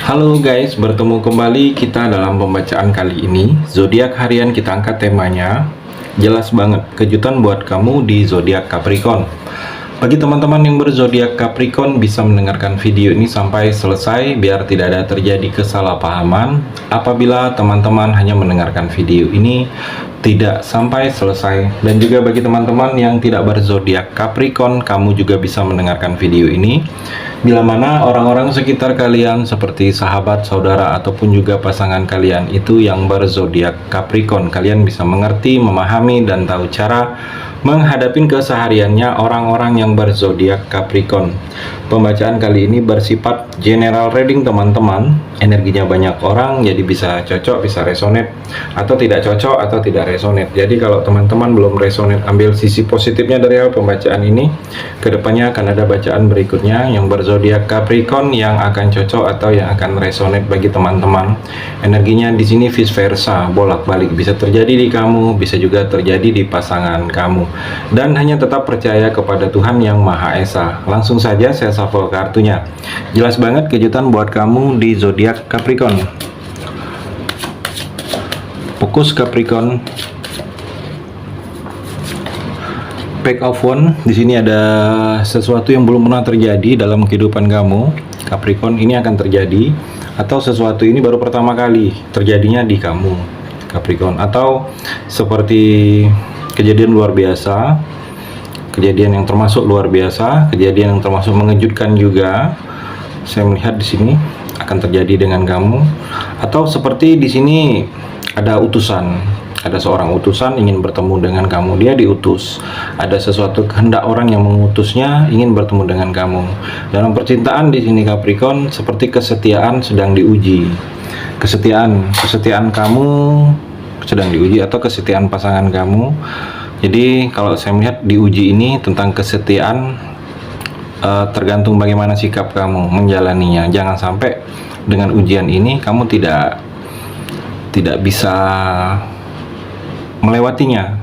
Halo guys, bertemu kembali kita dalam pembacaan kali ini. Zodiak harian kita angkat temanya. Jelas banget kejutan buat kamu di zodiak Capricorn. Bagi teman-teman yang berzodiak Capricorn bisa mendengarkan video ini sampai selesai biar tidak ada terjadi kesalahpahaman apabila teman-teman hanya mendengarkan video ini tidak sampai selesai. Dan juga bagi teman-teman yang tidak berzodiak Capricorn, kamu juga bisa mendengarkan video ini bila mana orang-orang sekitar kalian seperti sahabat, saudara, ataupun juga pasangan kalian itu yang berzodiak Capricorn. Kalian bisa mengerti, memahami, dan tahu cara menghadapi kesehariannya orang-orang yang berzodiak Capricorn. Pembacaan kali ini bersifat general reading teman-teman. Energinya banyak orang, jadi bisa cocok, bisa resonate, atau tidak cocok, atau tidak resonate. Jadi kalau teman-teman belum resonate, ambil sisi positifnya dari pembacaan ini. Kedepannya akan ada bacaan berikutnya yang berzodiak Capricorn yang akan cocok atau yang akan resonate bagi teman-teman. Energinya di sini vice versa, bolak-balik, bisa terjadi di kamu, bisa juga terjadi di pasangan kamu. Dan hanya tetap percaya kepada Tuhan yang Maha Esa. Langsung saja saya shuffle kartunya. Jelas banget kejutan buat kamu di zodiak Capricorn. Fokus Capricorn. Pack of Wands. Di sini ada sesuatu yang belum pernah terjadi dalam kehidupan kamu, Capricorn. Ini akan terjadi, atau sesuatu ini baru pertama kali terjadinya di kamu, Capricorn. Atau seperti kejadian luar biasa, kejadian yang termasuk luar biasa, kejadian yang termasuk mengejutkan juga. Saya melihat di sini akan terjadi dengan kamu, atau seperti di sini ada utusan, ada seorang utusan ingin bertemu dengan kamu, dia diutus, ada sesuatu kehendak orang yang mengutusnya ingin bertemu dengan kamu. Dalam percintaan di sini Capricorn, seperti kesetiaan sedang diuji, kesetiaan kamu sedang diuji, atau kesetiaan pasangan kamu. Jadi kalau saya melihat diuji ini tentang kesetiaan, tergantung bagaimana sikap kamu menjalaninya. Jangan sampai dengan ujian ini kamu tidak bisa melewatinya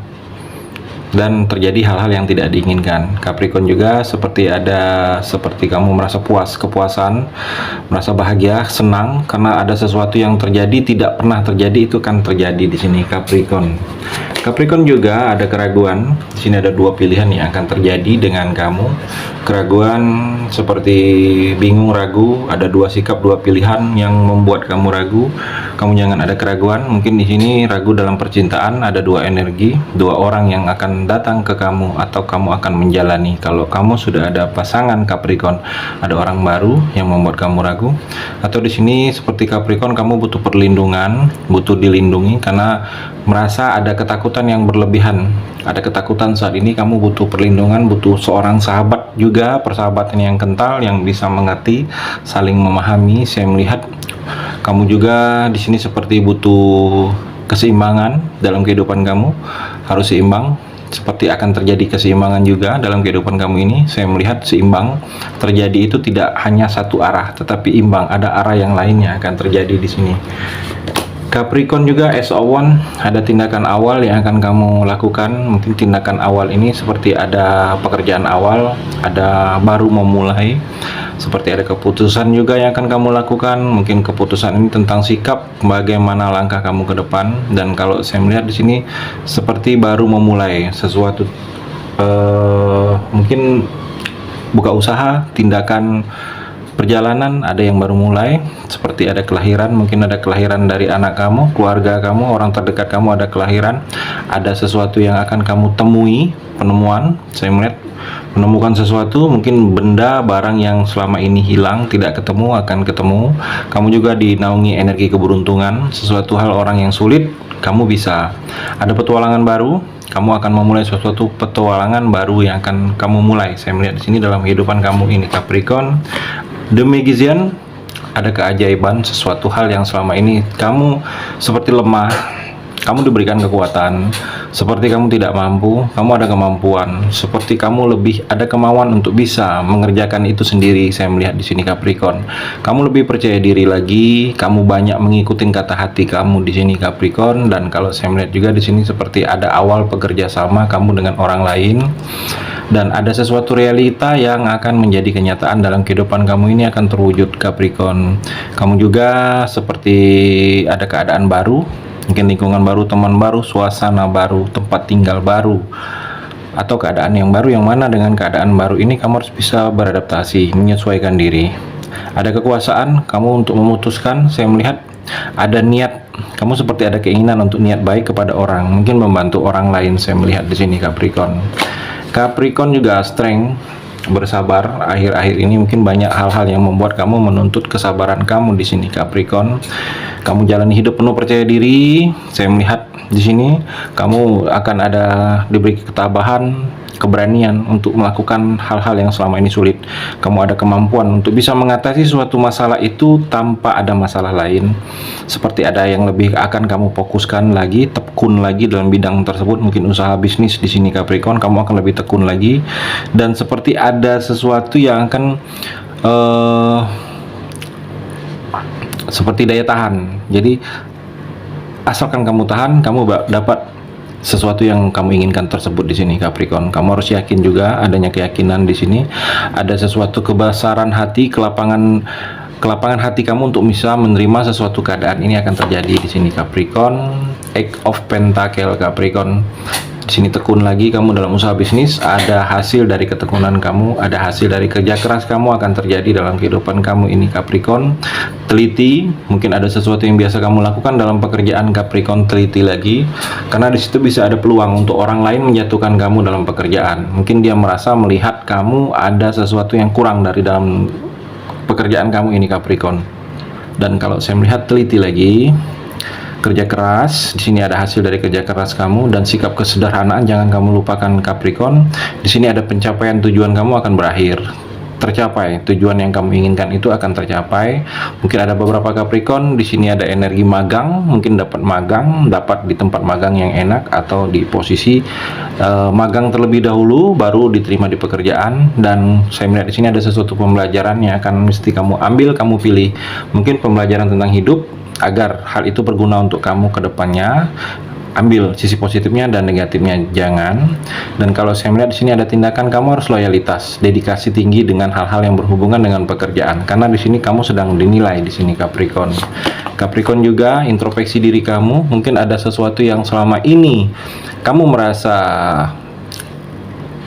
dan terjadi hal-hal yang tidak diinginkan. Capricorn juga seperti kamu merasa puas, kepuasan, merasa bahagia, senang karena ada sesuatu yang terjadi tidak pernah terjadi, itu kan terjadi di sini Capricorn. Capricorn juga ada keraguan. Di sini ada dua pilihan yang akan terjadi dengan kamu. Keraguan seperti bingung, ragu, ada dua sikap, dua pilihan yang membuat kamu ragu. Kamu jangan ada keraguan. Mungkin di sini ragu dalam percintaan, ada dua energi, dua orang yang akan datang ke kamu atau kamu akan menjalani. Kalau kamu sudah ada pasangan Capricorn, ada orang baru yang membuat kamu ragu. Atau di sini seperti Capricorn, kamu butuh perlindungan, butuh dilindungi karena merasa ada ketakutan yang berlebihan. Ada ketakutan saat ini, kamu butuh perlindungan, butuh seorang sahabat juga, persahabatan yang kental yang bisa mengerti, saling memahami. Saya melihat kamu juga di sini seperti butuh keseimbangan dalam kehidupan kamu, harus seimbang. Seperti akan terjadi keseimbangan juga dalam kehidupan kamu ini. Saya melihat seimbang terjadi itu tidak hanya satu arah, tetapi imbang. Ada arah yang lainnya akan terjadi di sini. Capricorn juga as a one, ada tindakan awal yang akan kamu lakukan. Mungkin tindakan awal ini seperti ada pekerjaan awal, ada baru memulai, seperti ada keputusan juga yang akan kamu lakukan. Mungkin keputusan ini tentang sikap, bagaimana langkah kamu ke depan. Dan kalau saya melihat di sini seperti baru memulai sesuatu, mungkin buka usaha, tindakan perjalanan, ada yang baru mulai, seperti ada kelahiran, mungkin ada kelahiran dari anak kamu, keluarga kamu, orang terdekat kamu, ada kelahiran, ada sesuatu yang akan kamu temui, penemuan. Saya melihat menemukan sesuatu, mungkin benda, barang yang selama ini hilang, tidak ketemu, akan ketemu. Kamu juga dinaungi energi keberuntungan, sesuatu hal orang yang sulit, kamu bisa. Ada petualangan baru, kamu akan memulai suatu petualangan baru yang akan kamu mulai. Saya melihat di sini dalam kehidupan kamu ini Capricorn. The Magician, ada keajaiban, sesuatu hal yang selama ini kamu seperti lemah, kamu diberikan kekuatan, seperti kamu tidak mampu, kamu ada kemampuan, seperti kamu lebih ada kemauan untuk bisa mengerjakan itu sendiri. Saya melihat di sini Capricorn, kamu lebih percaya diri lagi, kamu banyak mengikuti kata hati kamu di sini Capricorn. Dan kalau saya melihat juga di sini seperti ada awal pekerja sama kamu dengan orang lain. dan ada sesuatu realita yang akan menjadi kenyataan dalam kehidupan kamu ini akan terwujud Capricorn. Kamu juga seperti ada keadaan baru, mungkin lingkungan baru, teman baru, suasana baru, tempat tinggal baru, atau keadaan yang baru, yang mana dengan keadaan baru ini kamu harus bisa beradaptasi, menyesuaikan diri. Ada kekuasaan kamu untuk memutuskan. Saya melihat ada niat, kamu seperti ada keinginan untuk niat baik kepada orang, mungkin membantu orang lain. Saya melihat di sini Capricorn. Capricorn juga strength, bersabar. Akhir-akhir ini mungkin banyak hal-hal yang membuat kamu menuntut kesabaran kamu di sini Capricorn. Kamu jalani hidup penuh percaya diri. Saya melihat di sini kamu akan ada diberi ketabahan, keberanian untuk melakukan hal-hal yang selama ini sulit. Kamu ada kemampuan untuk bisa mengatasi suatu masalah itu tanpa ada masalah lain. Seperti ada yang lebih akan kamu fokuskan lagi, tekun lagi dalam bidang tersebut. Mungkin usaha bisnis di sini Capricorn, kamu akan lebih tekun lagi. Dan seperti ada sesuatu yang akan seperti daya tahan. Jadi asalkan kamu tahan, kamu dapat sesuatu yang kamu inginkan tersebut di sini Capricorn. Kamu harus yakin juga, adanya keyakinan di sini. Ada sesuatu kebesaran hati, kelapangan hati kamu untuk bisa menerima sesuatu keadaan ini akan terjadi di sini Capricorn. Eight of Pentacle Capricorn. Di sini tekun lagi kamu dalam usaha bisnis, ada hasil dari ketekunan kamu, ada hasil dari kerja keras kamu akan terjadi dalam kehidupan kamu ini Capricorn. Teliti, mungkin ada sesuatu yang biasa kamu lakukan dalam pekerjaan Capricorn, teliti lagi, karena di situ bisa ada peluang untuk orang lain menjatuhkan kamu dalam pekerjaan. Mungkin dia merasa melihat kamu ada sesuatu yang kurang dari dalam pekerjaan kamu ini Capricorn. Dan kalau saya melihat teliti lagi, kerja keras, di sini ada hasil dari kerja keras kamu, dan sikap kesederhanaan jangan kamu lupakan Capricorn. Di sini ada pencapaian tujuan kamu akan berakhir, tercapai. Tujuan yang kamu inginkan itu akan tercapai. Mungkin ada beberapa Capricorn di sini ada energi magang, mungkin dapat magang, dapat di tempat magang yang enak atau di posisi magang terlebih dahulu baru diterima di pekerjaan. Dan saya melihat di sini ada sesuatu pembelajaran yang akan mesti kamu ambil, kamu pilih. Mungkin pembelajaran tentang hidup agar hal itu berguna untuk kamu ke depannya. Ambil sisi positifnya dan negatifnya, jangan. Dan kalau saya melihat di sini ada tindakan kamu harus loyalitas, dedikasi tinggi dengan hal-hal yang berhubungan dengan pekerjaan, karena di sini kamu sedang dinilai di sini Capricorn. Capricorn juga introspeksi diri kamu, mungkin ada sesuatu yang selama ini kamu merasa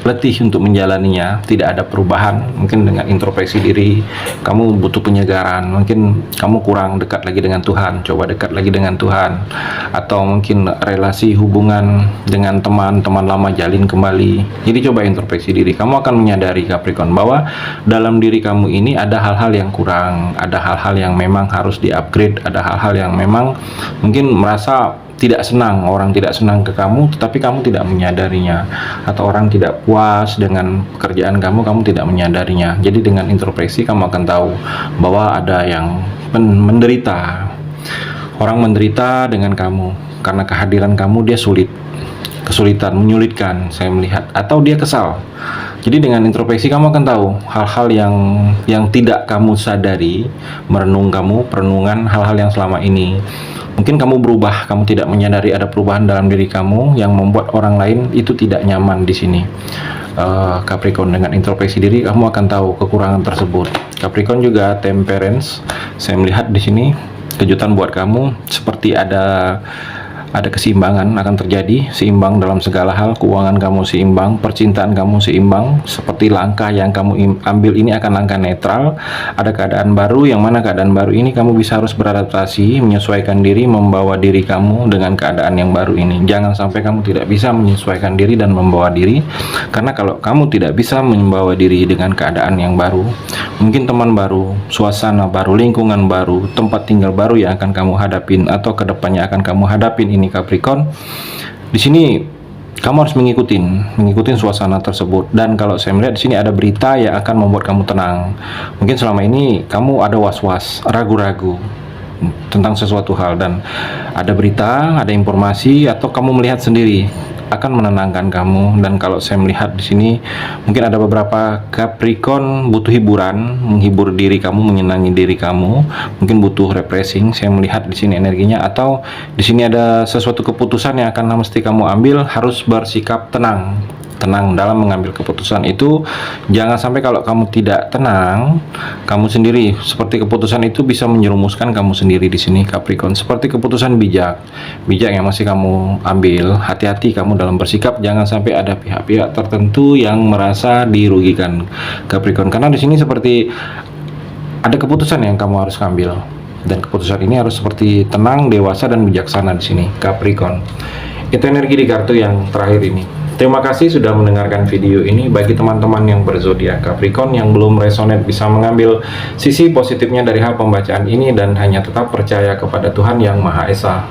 letih untuk menjalaninya, tidak ada perubahan. Mungkin dengan introspeksi diri kamu butuh penyegaran, mungkin kamu kurang dekat lagi dengan Tuhan, coba dekat lagi dengan Tuhan. Atau mungkin relasi hubungan dengan teman-teman lama jalin kembali. Jadi coba introspeksi diri, kamu akan menyadari Capricorn bahwa dalam diri kamu ini ada hal-hal yang kurang, ada hal-hal yang memang harus di-upgrade, ada hal-hal yang memang mungkin merasa tidak senang, orang tidak senang ke kamu tetapi kamu tidak menyadarinya, atau orang tidak puas dengan pekerjaan kamu, kamu tidak menyadarinya. Jadi dengan introspeksi kamu akan tahu bahwa ada yang menderita, orang menderita dengan kamu karena kehadiran kamu, dia kesulitan, menyulitkan, saya melihat, atau dia kesal. Jadi dengan introspeksi kamu akan tahu hal-hal yang tidak kamu sadari, perenungan hal-hal yang selama ini mungkin kamu berubah, kamu tidak menyadari ada perubahan dalam diri kamu yang membuat orang lain itu tidak nyaman di sini. Capricorn, dengan introspeksi diri kamu akan tahu kekurangan tersebut. Capricorn juga temperance, saya melihat di sini kejutan buat kamu, seperti ada keseimbangan akan terjadi, seimbang dalam segala hal. Keuangan kamu seimbang, percintaan kamu seimbang, seperti langkah yang kamu ambil ini akan langkah netral. Ada keadaan baru, yang mana keadaan baru ini kamu bisa harus beradaptasi, menyesuaikan diri, membawa diri kamu dengan keadaan yang baru ini. Jangan sampai kamu tidak bisa menyesuaikan diri dan membawa diri, karena kalau kamu tidak bisa membawa diri dengan keadaan yang baru, mungkin teman baru, suasana baru, lingkungan baru, tempat tinggal baru yang akan kamu hadapin atau kedepannya akan kamu hadapin ini Capricorn. Di sini kamu harus mengikuti suasana tersebut. Dan kalau saya melihat di sini ada berita yang akan membuat kamu tenang. Mungkin selama ini kamu ada was-was, ragu-ragu tentang sesuatu hal, dan ada berita, ada informasi, atau kamu melihat sendiri akan menenangkan kamu. Dan kalau saya melihat di sini mungkin ada beberapa Capricorn butuh hiburan, menghibur diri kamu, menyenangi diri kamu, mungkin butuh refreshing. Saya melihat di sini energinya, atau di sini ada sesuatu keputusan yang akan mesti kamu ambil, harus bersikap tenang. tenang dalam mengambil keputusan. Itu jangan sampai kalau kamu tidak tenang, kamu sendiri seperti keputusan itu bisa menjerumuskan kamu sendiri di sini Capricorn. Seperti keputusan bijak yang masih kamu ambil, hati-hati kamu dalam bersikap, jangan sampai ada pihak-pihak tertentu yang merasa dirugikan Capricorn. Karena di sini seperti ada keputusan yang kamu harus ambil, dan keputusan ini harus seperti tenang, dewasa, dan bijaksana di sini Capricorn. Itu energi di kartu yang terakhir ini. Terima kasih sudah mendengarkan video ini. Bagi teman-teman yang berzodiak Capricorn yang belum resonate, bisa mengambil sisi positifnya dari hal pembacaan ini dan hanya tetap percaya kepada Tuhan Yang Maha Esa.